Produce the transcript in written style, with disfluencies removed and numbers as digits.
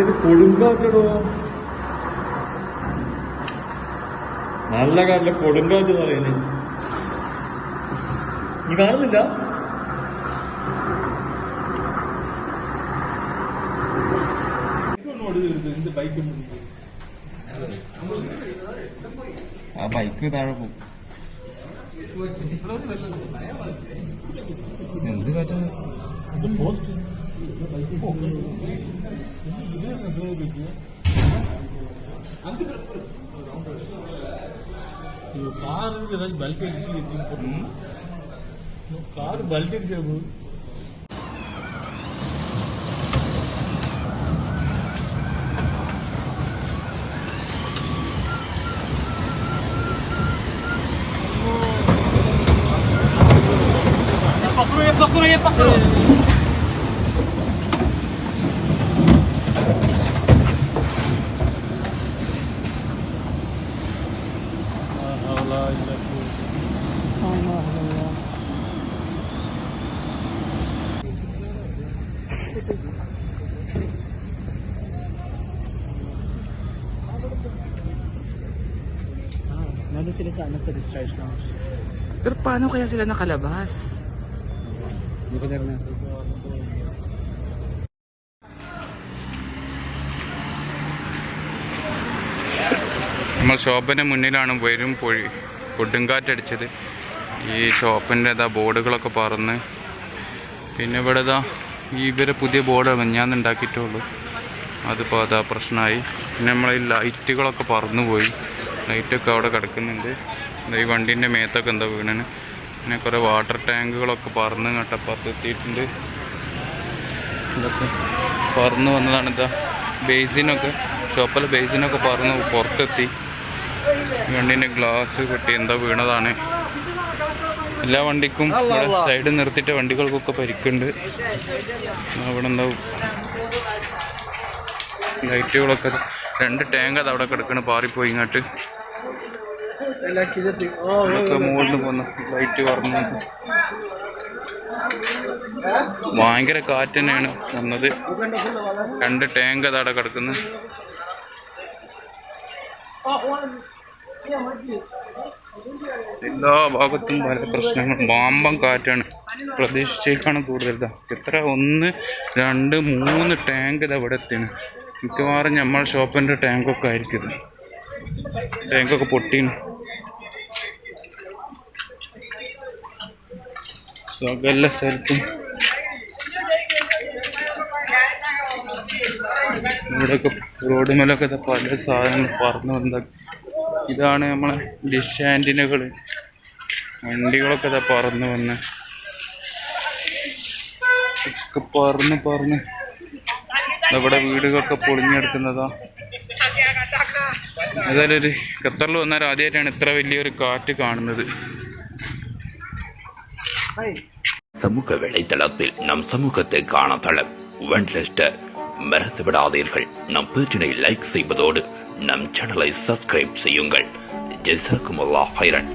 ഇത് കൊടുങ്കാറ്റടോ, നല്ല കാറ്റിലെ കൊടുങ്കാറ്റ് എന്ന് പറയുന്നത്. നീ കാണുന്നില്ല? ആ ബൈക്ക് താഴെ പോകും. എന്ത് കാറ്റാ? കാർ ബൾട്ടിടിച്ചു. पकड़ो. Nandun sila sa discharge lounge. Pero paano kaya sila nakalabas? Hindi pa na. നമ്മൾ ഷോപ്പിൻ്റെ മുന്നിലാണ് വരും കൊടുങ്കാറ്റടിച്ചത്. ഈ ഷോപ്പിൻ്റെ ബോർഡുകളൊക്കെ പറന്ന്, പിന്നെ ഇവിടെ ഇവരെ പുതിയ ബോർഡ് ഞാൻ ഉണ്ടാക്കിയിട്ടുള്ളൂ, അതിപ്പോൾ പ്രശ്നമായി. പിന്നെ നമ്മളെ ലൈറ്റുകളൊക്കെ പറന്നു പോയി, ലൈറ്റൊക്കെ അവിടെ കിടക്കുന്നുണ്ട്. ഈ വണ്ടീൻ്റെ മേത്തൊക്കെ എന്താ വീണന്. പിന്നെ കുറേ വാട്ടർ ടാങ്കുകളൊക്കെ പറന്ന് കട്ടപ്പുറത്ത് എത്തിയിട്ടുണ്ട്. ഇതൊക്കെ പറന്ന് വന്നതാണ്. ബേസിനൊക്കെ ഷോപ്പിലെ ബേസിനൊക്കെ പറന്ന് പുറത്തെത്തി. വണ്ടീൻ്റെ ഗ്ലാസ് പൊട്ടി എന്താ വീണതാണ്. എല്ലാ വണ്ടിക്കും സൈഡ് നിർത്തിയിട്ട് വണ്ടികൾക്കൊക്കെ പരിക്കുണ്ട്. അവിടെ എന്താ ലൈറ്റുകളൊക്കെ 2 ടാങ്ക് അത് അവിടെ കിടക്കണ്, പാറിപ്പോയി. ഇങ്ങോട്ട് മുകളിൽ നിന്ന് പോന്ന ലൈറ്റ് പറഞ്ഞു. ഭയങ്കര കാറ്റ് തന്നെയാണ് വന്നത്. 2 ടാങ്ക് അത് അവിടെ കിടക്കുന്നത്. എല്ലാ ഭാഗത്തും പല പ്രശ്നങ്ങൾ. ബാമ്പം കാറ്റാണ്, പ്രതീക്ഷിച്ചേക്കാണ് കൂടുതൽ. എത്ര 1, 2, 3 ടാങ്ക് ഇത് അവിടെ എത്തിയാണ്. മിക്കവാറും നമ്മൾ ഷോപ്പിൻ്റെ ടാങ്കൊക്കെ ആയിരിക്കും ഇത്. ടാങ്കൊക്കെ പൊട്ടിയാണ്. സകല സ്ഥലത്തും ഇവിടെയൊക്കെ റോഡ് മേലൊക്കെ പല സാധനങ്ങൾ പറന്ന് വന്നത്. ഇതാണ് നമ്മളെ ഡിഷ് ആൻറ്റിനകൾ. വണ്ടികളൊക്കെ പറന്ന് വന്ന് പറന്ന് ഇവിടെ വീടുകളൊക്കെ പൊളിഞ്ഞെടുക്കുന്നതാ. ഏതായാലും ഒരു ഖത്തറിൽ വന്നാൽ ആദ്യമായിട്ടാണ് ഇത്ര വലിയൊരു കാറ്റ് കാണുന്നത്. சமூக வலைதளத்தில் நம் சமூகத்தை காண தளம் லெஸ்டர். மறந்து விடாதீர்கள் நம் பேச்சினை லைக் செய்வதோடு நம் சேனலை சப்ஸ்கிரைப் செய்யுங்கள். ஜஸாக்குமுல்லாஹ் ஹைரன்.